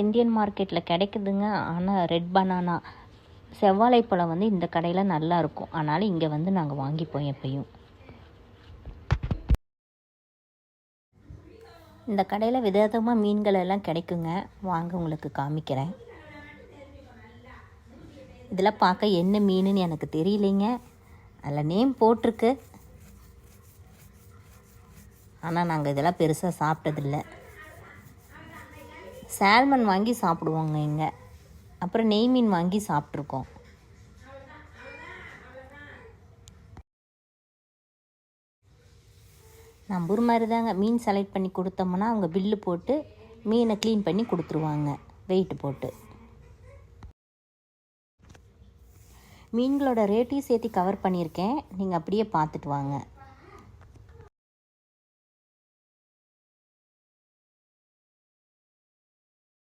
Indian மார்க்கெட்டில் கிடைக்குதுங்க. ஆனால் ரெட் பனானா செவ்வாழை பழம் வந்து இந்த கடையில் நல்லா இருக்கும். அதனால் இங்கே வந்து நாங்கள் வாங்கிப்போம் எப்பயும். இந்த கடையில் விதவிதமாக மீன்கள் எல்லாம் கிடைக்குங்க. வாங்க உங்களுக்கு காமிக்கிறேன். இதெல்லாம் பார்க்க என்ன மீனுன்னு எனக்கு தெரியலைங்க. அதில் நேம் போட்டிருக்கு. ஆனால் நாங்கள் இதெல்லாம் பெருசாக சாப்பிட்டதில்ல. சால்மன் வாங்கி சாப்பிடுவோங்க இங்கே. அப்புறம் நெய் மீன் வாங்கி சாப்பிட்ருக்கோம். நம்பூர் மாதிரி தாங்க. மீன் செலக்ட் பண்ணி கொடுத்தோம்னா அவங்க பில்லு போட்டு மீனை க்ளீன் பண்ணி கொடுத்துருவாங்க வெயிட்டு போட்டு. மீன்களோட ரேட்டையும் சேர்த்து கவர் பண்ணியிருக்கேன். நீங்கள் அப்படியே பார்த்துட்டு வாங்க.